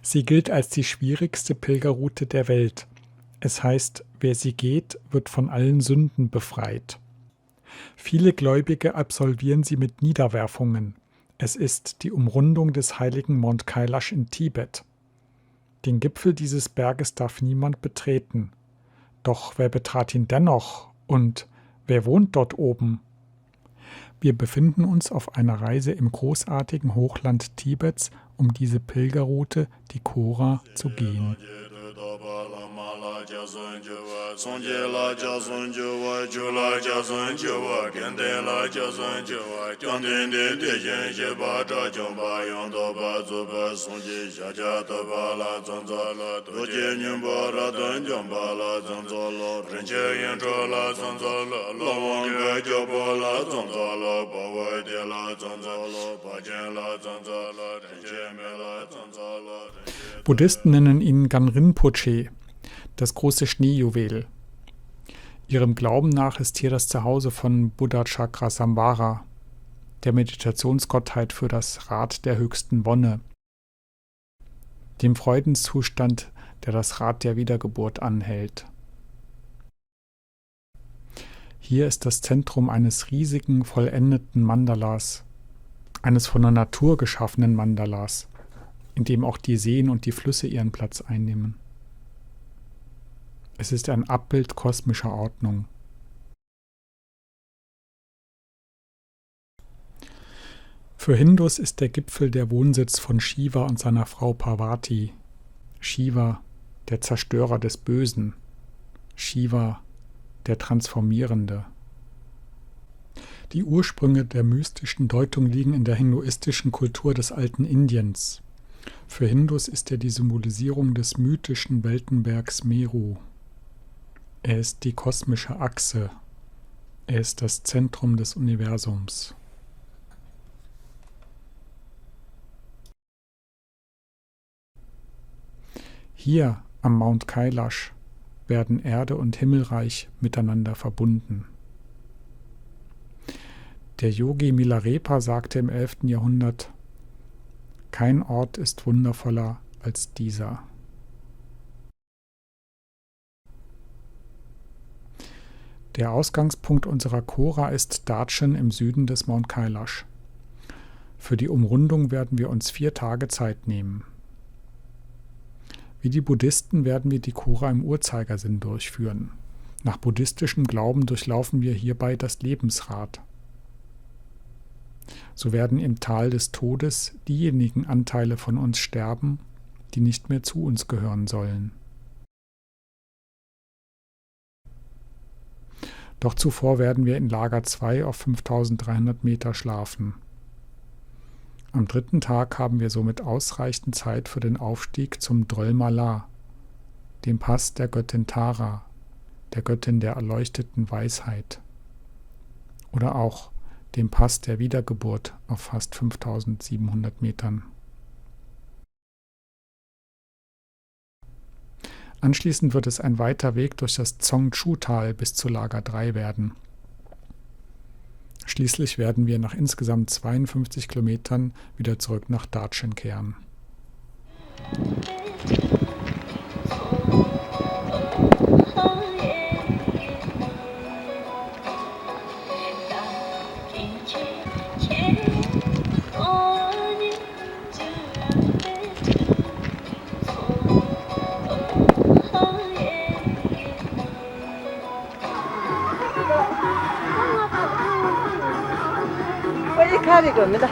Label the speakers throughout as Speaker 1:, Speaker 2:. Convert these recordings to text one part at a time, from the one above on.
Speaker 1: Sie gilt als die schwierigste Pilgerroute der Welt. Es heißt, wer sie geht, wird von allen Sünden befreit. Viele Gläubige absolvieren sie mit Niederwerfungen. Es ist die Umrundung des heiligen Mount Kailash in Tibet. Den Gipfel dieses Berges darf niemand betreten. Doch wer betrat ihn dennoch und wer wohnt dort oben? Wir befinden uns auf einer Reise im großartigen Hochland Tibets, um diese Pilgerroute, die Khora, zu gehen. Buddhisten nennen ihn Gan Rinpoche, das große Schneejuwel. Ihrem Glauben nach ist hier das Zuhause von Buddha Chakrasambhara, der Meditationsgottheit für das Rad der höchsten Wonne, dem Freudenszustand, der das Rad der Wiedergeburt anhält. Hier ist das Zentrum eines riesigen, vollendeten Mandalas, eines von der Natur geschaffenen Mandalas, in dem auch die Seen und die Flüsse ihren Platz einnehmen. Es ist ein Abbild kosmischer Ordnung. Für Hindus ist der Gipfel der Wohnsitz von Shiva und seiner Frau Parvati. Shiva, der Zerstörer des Bösen. Shiva, der Transformierende. Die Ursprünge der mystischen Deutung liegen in der hinduistischen Kultur des alten Indiens. Für Hindus ist er die Symbolisierung des mythischen Weltenbergs Meru. Er ist die kosmische Achse. Er ist das Zentrum des Universums. Hier am Mount Kailash werden Erde und Himmelreich miteinander verbunden. Der Yogi Milarepa sagte im 11. Jahrhundert: Kein Ort ist wundervoller als dieser. Der Ausgangspunkt unserer Khora ist Darchen im Süden des Mount Kailash. Für die Umrundung werden wir uns 4 Tage Zeit nehmen. Wie die Buddhisten werden wir die Khora im Uhrzeigersinn durchführen. Nach buddhistischem Glauben durchlaufen wir hierbei das Lebensrad. So werden im Tal des Todes diejenigen Anteile von uns sterben, die nicht mehr zu uns gehören sollen. Doch zuvor werden wir in Lager 2 auf 5300 Meter schlafen. Am 3. Tag haben wir somit ausreichend Zeit für den Aufstieg zum Drol Mala, dem Pass der Göttin Tara, der Göttin der erleuchteten Weisheit, oder auch dem Pass der Wiedergeburt auf fast 5700 Metern. Anschließend wird es ein weiter Weg durch das Dzongchu-Tal bis zu Lager 3 werden. Schließlich werden wir nach insgesamt 52 Kilometern wieder zurück nach Darchen kehren.
Speaker 2: 가리 겁니다.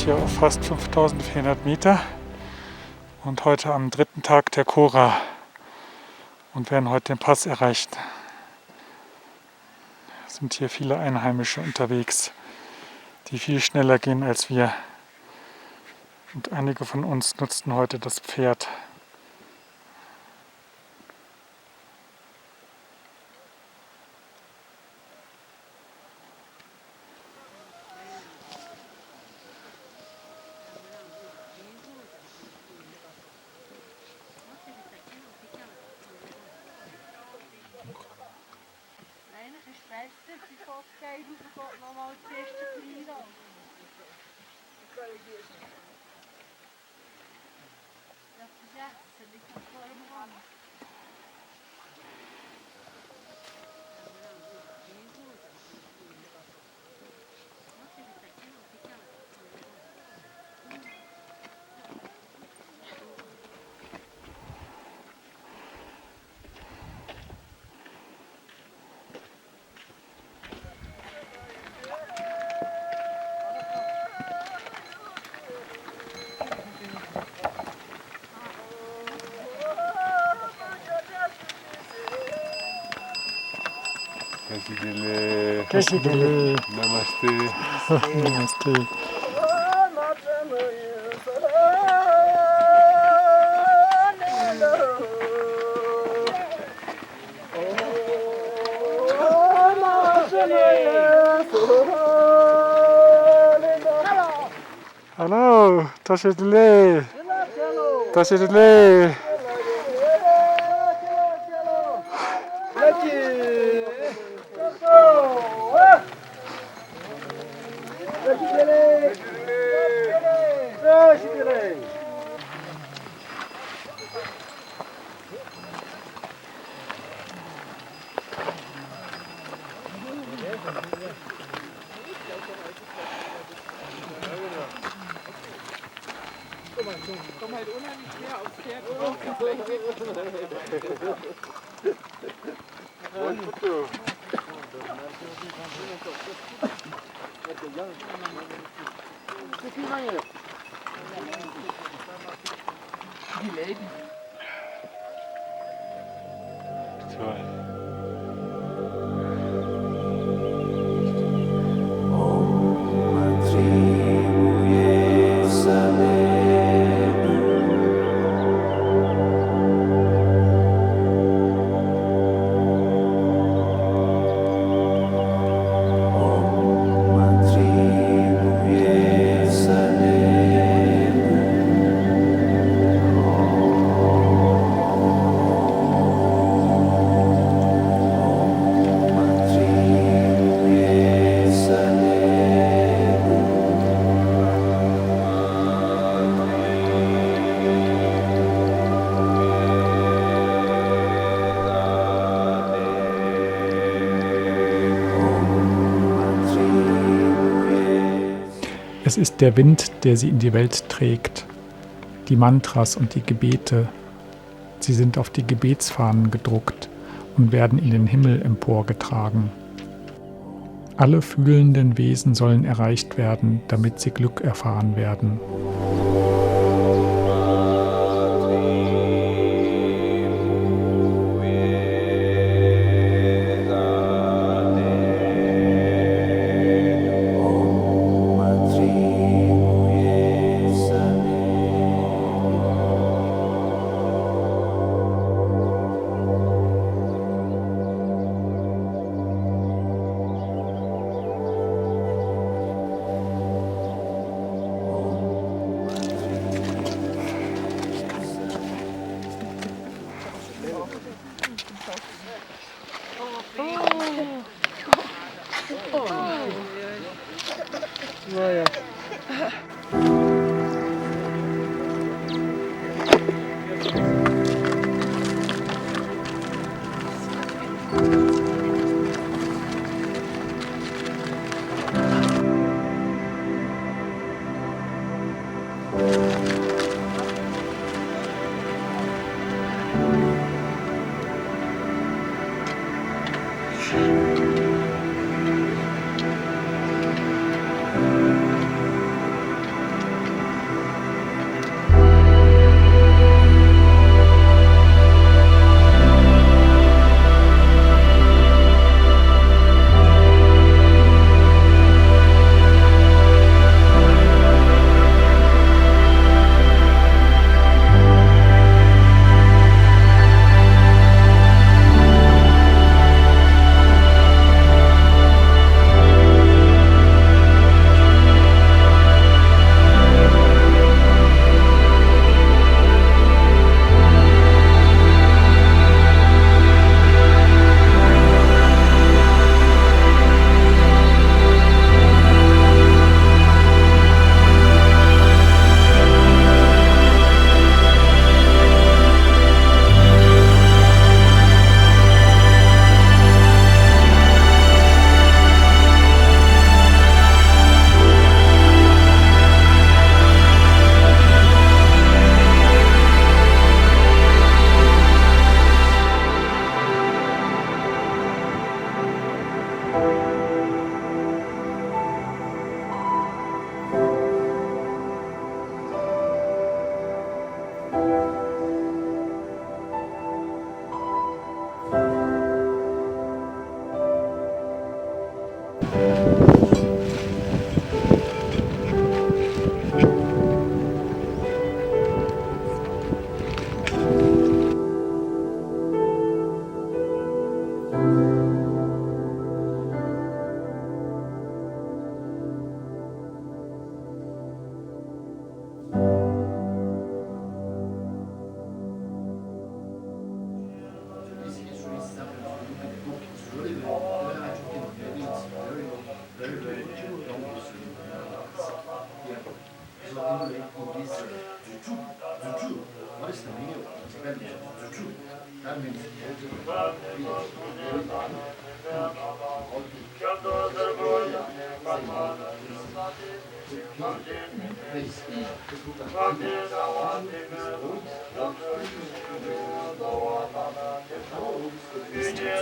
Speaker 1: hier auf fast 5400 Meter und heute am dritten Tag der Kora und werden heute den Pass erreichen. Es sind hier viele Einheimische unterwegs, die viel schneller gehen als wir. Und einige von uns nutzten heute das Pferd.
Speaker 2: Keshigele. Namaste.
Speaker 1: Namaste. Hallo, Toshidele. Toshidele.
Speaker 3: Komm halt unheimlich schwer aufs Pferd. Die Lady.
Speaker 1: Es ist der Wind, der sie in die Welt trägt, die Mantras und die Gebete. Sie sind auf die Gebetsfahnen gedruckt und werden in den Himmel emporgetragen. Alle fühlenden Wesen sollen erreicht werden, damit sie Glück erfahren werden.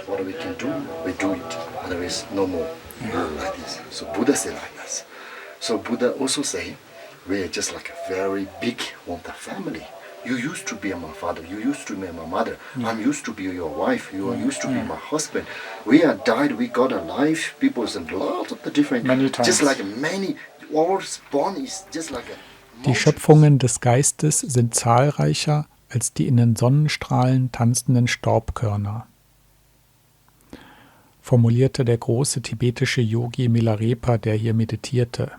Speaker 4: What we can do, we do it. Otherwise, no more. Like this. So Buddha said like this. So Buddha also say, we are just like a very big family. You used to be my father. You used to be my mother. I'm used to be your wife. You are used to be my husband. We are died. We got a life. People is a lot of the different.
Speaker 1: Many times.
Speaker 4: Just like many. Our spawn is just like a.
Speaker 1: Die Schöpfungen des Geistes sind zahlreicher als die in den Sonnenstrahlen tanzenden Staubkörner, formulierte der große tibetische Yogi Milarepa, der hier meditierte.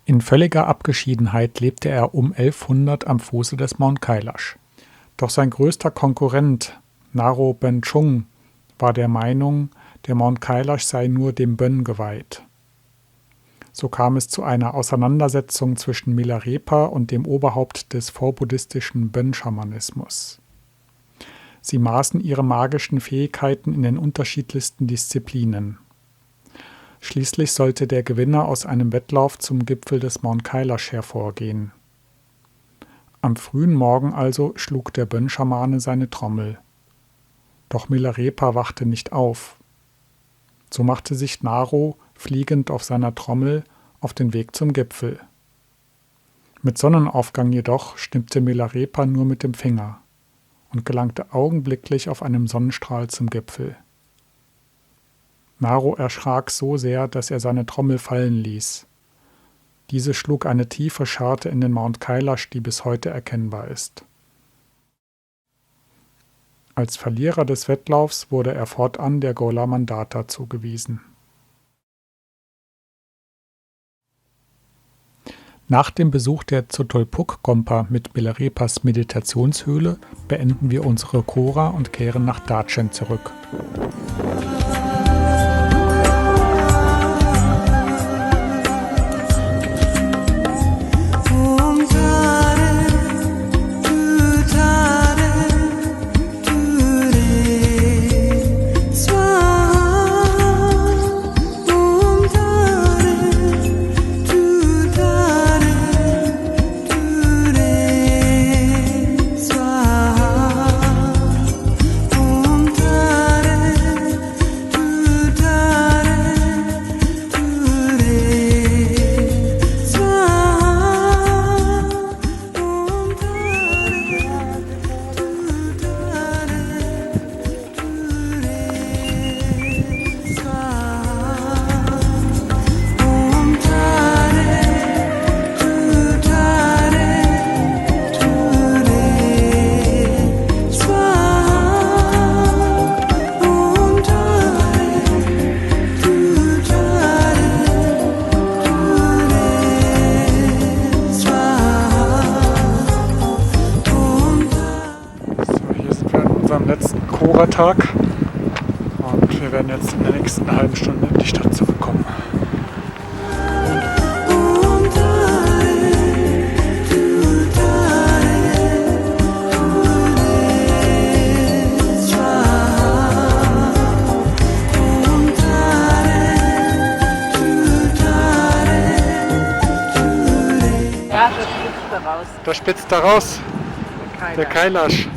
Speaker 1: In völliger Abgeschiedenheit lebte er um 1100 am Fuße des Mount Kailash. Doch sein größter Konkurrent, Naro Benchung, war der Meinung, der Mount Kailash sei nur dem Bön geweiht. So kam es zu einer Auseinandersetzung zwischen Milarepa und dem Oberhaupt des vorbuddhistischen Bön-Schamanismus. Sie maßen ihre magischen Fähigkeiten in den unterschiedlichsten Disziplinen. Schließlich sollte der Gewinner aus einem Wettlauf zum Gipfel des Mount Kailash hervorgehen. Am frühen Morgen also schlug der Bön-Schamane seine Trommel. Doch Milarepa wachte nicht auf. So machte sich Naro, fliegend auf seiner Trommel, auf den Weg zum Gipfel. Mit Sonnenaufgang jedoch stimmte Milarepa nur mit dem Finger und gelangte augenblicklich auf einem Sonnenstrahl zum Gipfel. Naro erschrak so sehr, dass er seine Trommel fallen ließ. Diese schlug eine tiefe Scharte in den Mount Kailash, die bis heute erkennbar ist. Als Verlierer des Wettlaufs wurde er fortan der Gola Mandata zugewiesen. Nach dem Besuch der Zotolpuk-Gompa mit Milarepas Meditationshöhle beenden wir unsere Kora und kehren nach Dachen zurück. Tag und wir werden jetzt in der nächsten halben Stunde in die Stadt zurückkommen.
Speaker 3: Ja, das spitzt da raus.
Speaker 1: Da spitzt da raus, der Kailash.